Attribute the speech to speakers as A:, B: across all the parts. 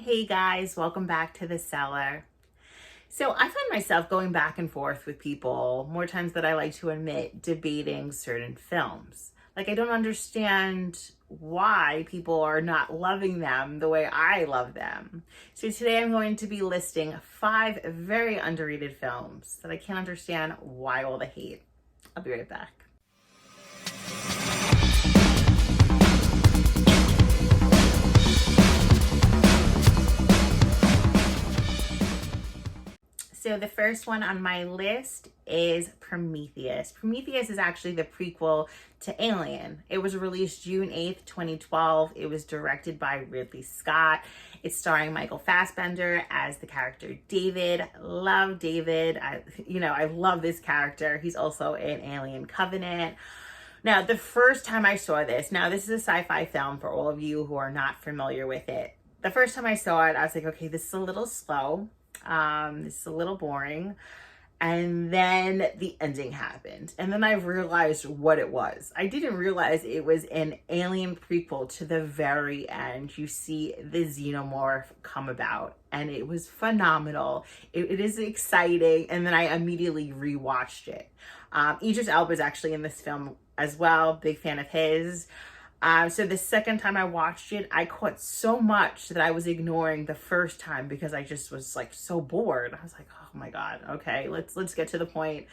A: Hey guys, welcome back to the Cellar. So I find myself going back and forth with people more times than I like to admit, debating certain films. Like, I don't understand why people are not loving them the way I love them. So today I'm going to be listing 5 very underrated films that I can't understand why all the hate. I'll be right back. So the first one on my list is Prometheus. Prometheus is actually the prequel to Alien. It was released June 8th, 2012. It was directed by Ridley Scott. It's starring Michael Fassbender as the character David. Love David. I love this character. He's also in Alien Covenant. Now, the first time I saw this, now this is a sci-fi film for all of you who are not familiar with it. The first time I saw it, I was like, okay, this is a little slow. This is a little boring. And then the ending happened. And then I realized what it was. I didn't realize it was an Alien prequel to the very end. You see the xenomorph come about and it was phenomenal. It is exciting. And then I immediately rewatched it. Idris Elba is actually in this film as well. Big fan of his. So the second time I watched it, I caught so much that I was ignoring the first time because I just was like so bored. I was like, oh my God, okay, let's get to the point.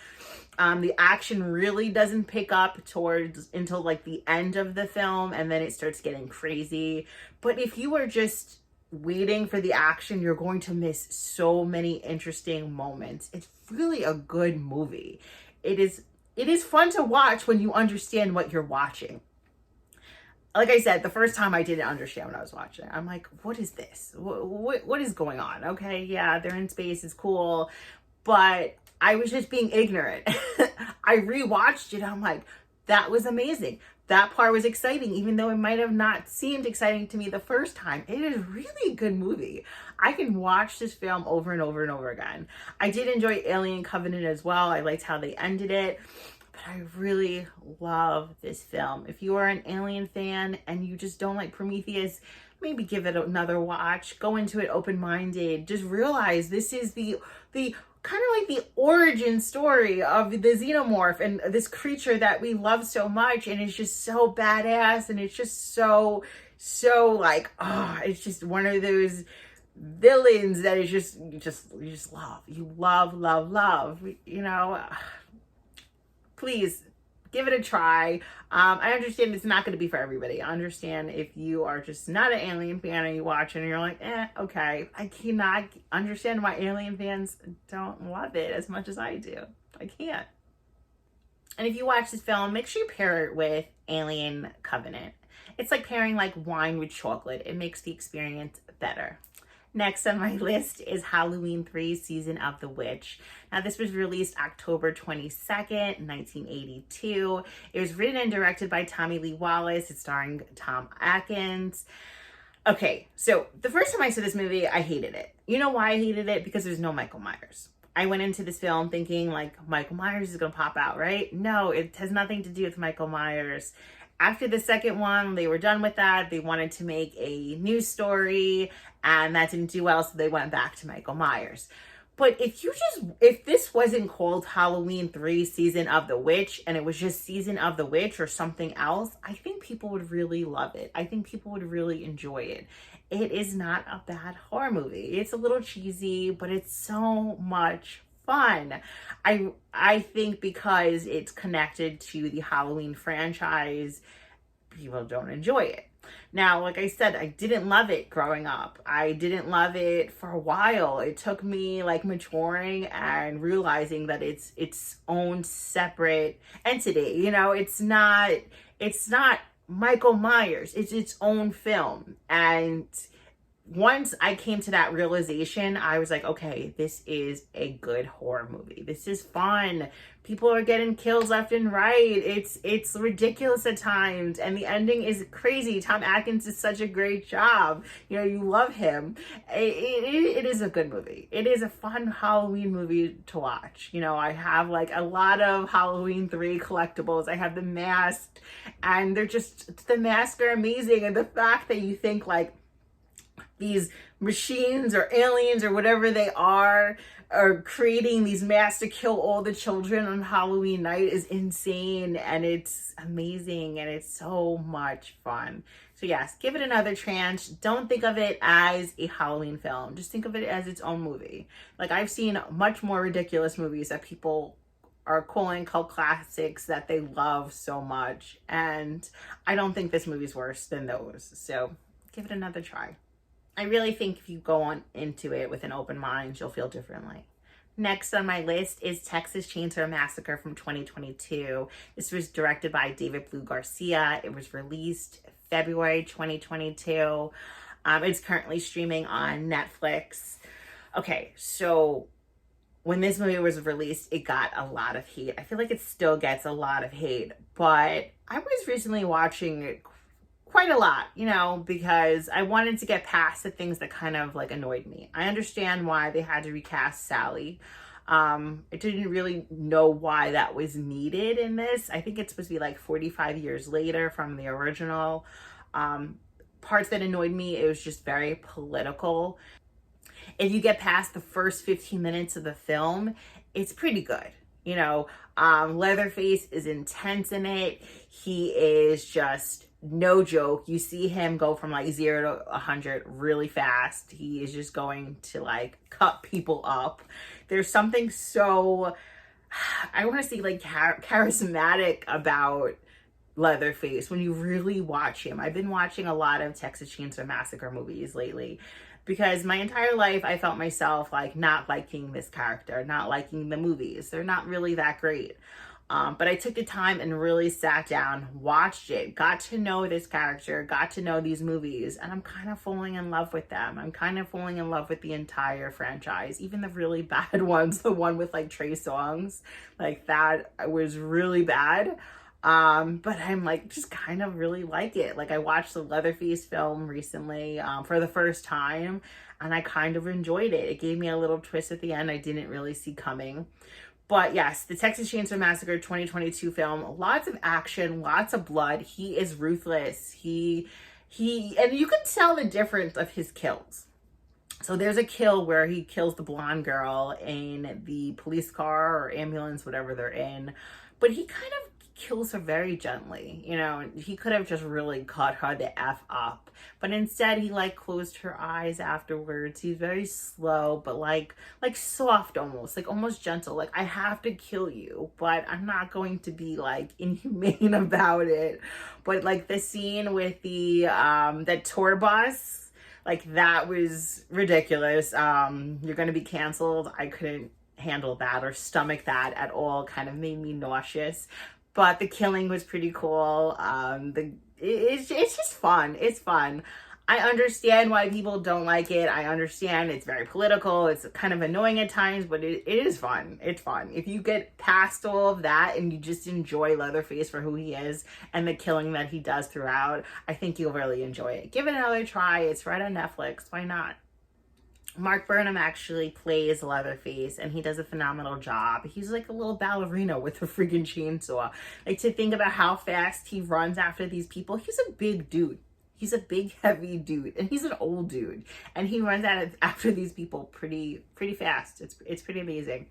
A: The action really doesn't pick up until like the end of the film, and then it starts getting crazy. But if you are just waiting for the action, you're going to miss so many interesting moments. It's really a good movie. It is fun to watch when you understand what you're watching. Like I said, the first time I didn't understand what I was watching. I'm like, what is this? What is going on? Okay, yeah, they're in space, it's cool. But I was just being ignorant. I rewatched it. I'm like, that was amazing. That part was exciting, even though it might have not seemed exciting to me the first time. It is really a good movie. I can watch this film over and over and over again. I did enjoy Alien Covenant as well. I liked how they ended it. I really love this film. If you are an Alien fan and you just don't like Prometheus, maybe give it another watch. Go into it open-minded. Just realize this is the kind of like the origin story of the xenomorph and this creature that we love so much, and it's just so badass, and it's just so like, it's just one of those villains that is just you just love. You love, you know. Please give it a try. I understand it's not going to be for everybody. I understand if you are just not an Alien fan and you watch it and you're like, okay. I cannot understand why Alien fans don't love it as much as I do. I can't. And if you watch this film, make sure you pair it with Alien Covenant. It's like pairing like wine with chocolate. It makes the experience better. Next on my list is Halloween 3 Season of the Witch. Now, this was released October 22nd, 1982. It was written and directed by Tommy Lee Wallace. It's starring Tom Atkins. Okay, so the first time I saw this movie, I hated it. You know why I hated it? Because there's no Michael Myers. I went into this film thinking like Michael Myers is going to pop out, right? No, it has nothing to do with Michael Myers. After the second one, they were done with that. They wanted to make a new story, and that didn't do well, so they went back to Michael Myers. But if this wasn't called Halloween 3 Season of the Witch, and it was just Season of the Witch or something else, I think people would really love it. I think people would really enjoy it. It is not a bad horror movie. It's a little cheesy, but it's so much fun. I think because it's connected to the Halloween franchise, people don't enjoy it. Now, like I said, I didn't love it growing up. I didn't love it for a while. It took me like maturing and realizing that it's its own separate entity. You know, it's not Michael Myers. It's its own film. And once I came to that realization, I was like, okay, this is a good horror movie. This is fun. People are getting kills left and right. It's ridiculous at times, and the ending is crazy. Tom Atkins does such a great job. You know, you love him. It is a good movie. It is a fun Halloween movie to watch. You know, I have like a lot of Halloween 3 collectibles. I have the mask, and the masks are amazing. And the fact that you think like, these machines or aliens or whatever they are creating these masks to kill all the children on Halloween night is insane, and it's amazing, and it's so much fun. So yes, give it another chance. Don't think of it as a Halloween film. Just think of it as its own movie. Like, I've seen much more ridiculous movies that people are calling cult classics that they love so much, and I don't think this movie's worse than those. So give it another try. I really think if you go on into it with an open mind, you'll feel differently. Next on my list is Texas Chainsaw Massacre from 2022. This was directed by David Blue Garcia. It was released February 2022. It's currently streaming on Netflix. Okay, so when this movie was released, it got a lot of hate. I feel like it still gets a lot of hate, but I was recently watching it quite a lot, you know, because I wanted to get past the things that kind of like annoyed me. I understand why they had to recast Sally. I didn't really know why that was needed in this. I think it's supposed to be like 45 years later from the original. Parts that annoyed me, it was just very political. If you get past the first 15 minutes of the film, it's pretty good. You know, Leatherface is intense in it. He is just no joke. You see him go from like 0 to 100 really fast. He is just going to like cut people up. There's something so, I want to say like charismatic about Leatherface when you really watch him. I've been watching a lot of Texas Chainsaw Massacre movies lately, because my entire life I felt myself like not liking this character, not liking the movies. They're not really that great. But I took the time and really sat down, watched it, got to know this character, got to know these movies, and I'm kind of falling in love with them. I'm kind of falling in love with the entire franchise, even the really bad ones, the one with like Trey Songz, like that was really bad. But I'm like, just kind of really like it. Like, I watched the Leatherface film recently, for the first time, and I kind of enjoyed it. It gave me a little twist at the end I didn't really see coming. But yes, the Texas Chainsaw Massacre 2022 film, lots of action, lots of blood. He is ruthless. And you can tell the difference of his kills. So there's a kill where he kills the blonde girl in the police car or ambulance, whatever they're in. But he kind of kills her very gently. You know, he could have just really cut her the F up. But instead, he like closed her eyes afterwards. He's very slow, but like soft almost, like almost gentle. Like, I have to kill you, but I'm not going to be like inhumane about it. But like the scene with that tour bus, like that was ridiculous. You're going to be canceled. I couldn't handle that or stomach that at all. Kind of made me nauseous. But the killing was pretty cool. It's just fun. It's fun. I understand why people don't like it. I understand it's very political. It's kind of annoying at times, but it is fun. It's fun. If you get past all of that and you just enjoy Leatherface for who he is and the killing that he does throughout, I think you'll really enjoy it. Give it another try. It's right on Netflix. Why not? Mark Burnham actually plays Leatherface, and he does a phenomenal job. He's like a little ballerina with a freaking chainsaw. Like, to think about how fast he runs after these people. He's a big dude. He's a big, heavy dude, and he's an old dude, and he runs after these people pretty fast. It's pretty amazing.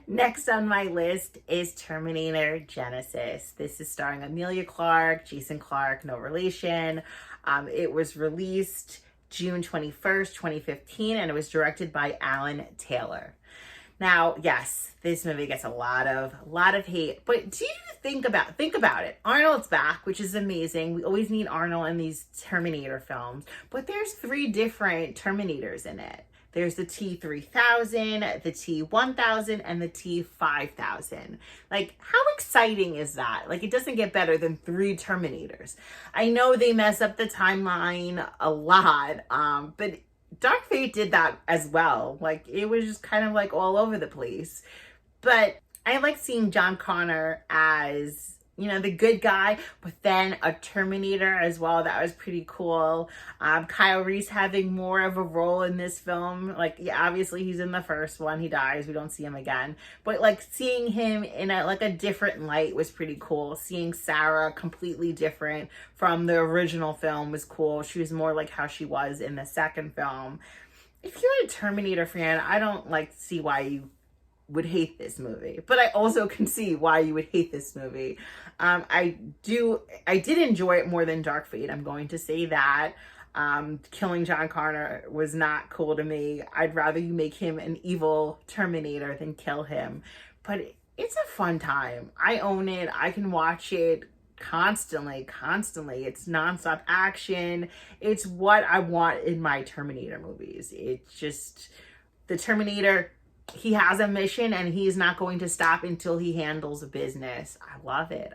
A: Next on my list is Terminator Genesis. This is starring Emilia Clarke, Jason Clarke, no relation. It was released June 21st, 2015, and it was directed by Alan Taylor. Now, yes, this movie gets a lot of hate, but do you think about it? Arnold's back, which is amazing. We always need Arnold in these Terminator films, but there's 3 different Terminators in it. There's the T-3000, the T-1000, and the T-5000. Like, how exciting is that? Like, it doesn't get better than 3 Terminators. I know they mess up the timeline a lot, but Dark Fate did that as well. Like, it was just kind of like all over the place. But I like seeing John Connor as the good guy, but then a Terminator as well. That was pretty cool. Kyle Reese having more of a role in this film. Like, yeah, obviously he's in the first one. He dies. We don't see him again. But like seeing him in a different light was pretty cool. Seeing Sarah completely different from the original film was cool. She was more like how she was in the second film. If you're a Terminator fan, I don't see why you would hate this movie, but I also can see why you would hate this movie. I did enjoy it more than Dark Fate. I'm going to say that. Killing John Connor was not cool to me. I'd rather you make him an evil Terminator than kill him. But it's a fun time. I own it. I can watch it constantly. It's nonstop action. It's what I want in my Terminator movies. It's just the Terminator. He has a mission and he's not going to stop until he handles business. I love it.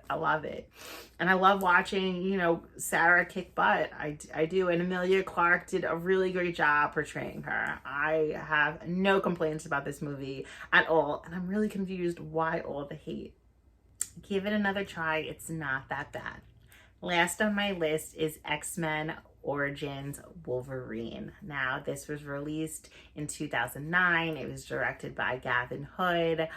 A: And I love watching, Sarah kick butt. I do. And Emilia Clarke did a really great job portraying her. I have no complaints about this movie at all. And I'm really confused why all the hate. Give it another try. It's not that bad. Last on my list is X-Men Origins Wolverine. Now, this was released in 2009. It was directed by Gavin Hood.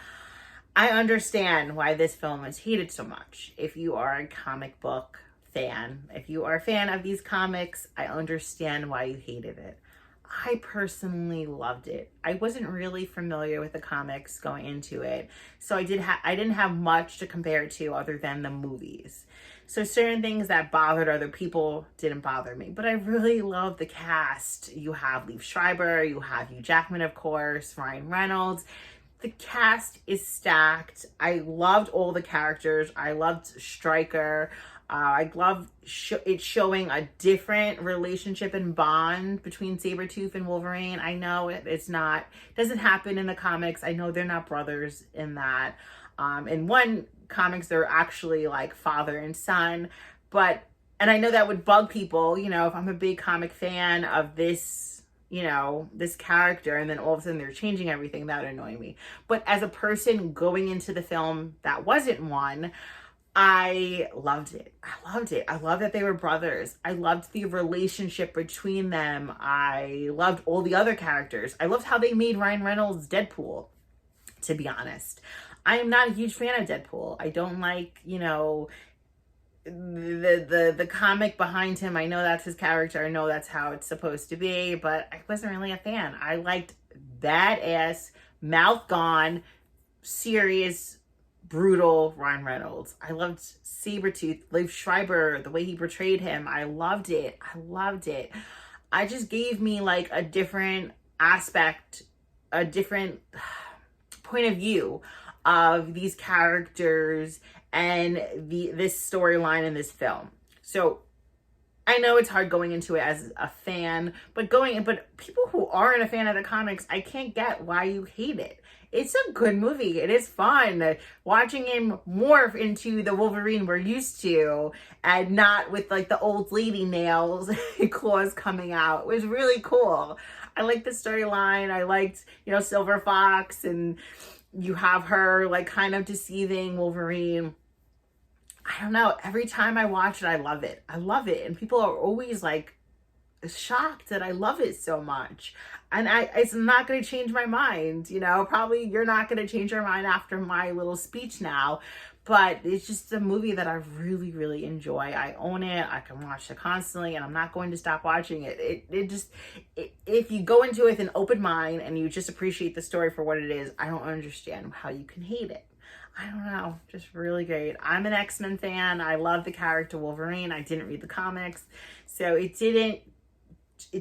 A: I understand why this film is hated so much. If you are a comic book fan, if you are a fan of these comics, I understand why you hated it. I personally loved it. I wasn't really familiar with the comics going into it, so I didn't have much to compare it to other than the movies. So certain things that bothered other people didn't bother me, but I really love the cast. You have Liev Schreiber, you have Hugh Jackman, of course, Ryan Reynolds. The cast is stacked. I loved all the characters. I loved Stryker. I love it showing a different relationship and bond between Sabretooth and Wolverine. I know it doesn't happen in the comics. I know they're not brothers in that. In one comics, they're actually like father and son. And I know that would bug people, if I'm a big comic fan of this, this character, and then all of a sudden they're changing everything, that would annoy me. But as a person going into the film that wasn't one, I loved it. I loved that they were brothers. I loved the relationship between them. I loved all the other characters. I loved how they made Ryan Reynolds Deadpool, to be honest. I am not a huge fan of Deadpool. I don't like, the comic behind him. I know that's his character. I know that's how it's supposed to be, but I wasn't really a fan. I liked badass, mouth gone, serious, brutal Ryan Reynolds. I loved Sabretooth, Liev Schreiber, the way he portrayed him. I loved it. I just gave me a different aspect, a different point of view of these characters and this storyline in this film. So I know it's hard going into it as a fan, but people who aren't a fan of the comics, I can't get why you hate it. It's a good movie. It is fun. Watching him morph into the Wolverine we're used to, and not with the old lady nails and claws coming out, was really cool. I liked the storyline. I liked, Silver Fox, and you have her kind of deceiving Wolverine. I don't know. Every time I watch it, I love it. And people are always shocked that I love it so much. And it's not going to change my mind. Probably you're not going to change your mind after my little speech now. But it's just a movie that I really, really enjoy. I own it. I can watch it constantly, and I'm not going to stop watching it. If you go into it with an open mind and you just appreciate the story for what it is, I don't understand how you can hate it. I don't know, just really great. I'm an X-Men fan. I love the character Wolverine. I didn't read the comics, so it didn't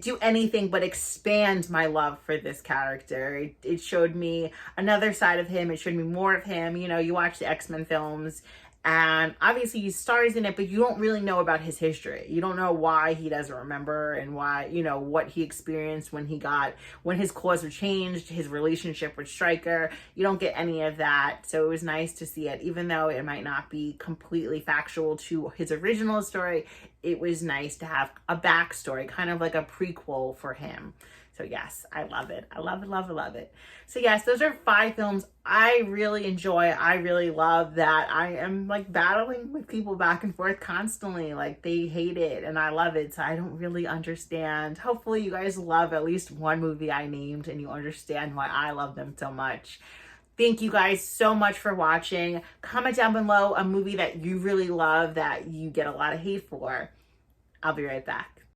A: do anything but expand my love for this character. It showed me another side of him. It showed me more of him. You watch the X-Men films, and obviously he stars in it, but you don't really know about his history. You don't know why he doesn't remember, and why, what he experienced when his claws were changed, his relationship with Stryker. You don't get any of that. So it was nice to see it, even though it might not be completely factual to his original story. it was nice to have a backstory, kind of like a prequel for him. So yes, I love it. I love it, love it, love it. So yes, those are 5 films I really enjoy. I really love that I am like battling with people back and forth constantly. Like they hate it and I love it. So I don't really understand. Hopefully you guys love at least one movie I named and you understand why I love them so much. Thank you guys so much for watching. Comment down below a movie that you really love that you get a lot of hate for. I'll be right back.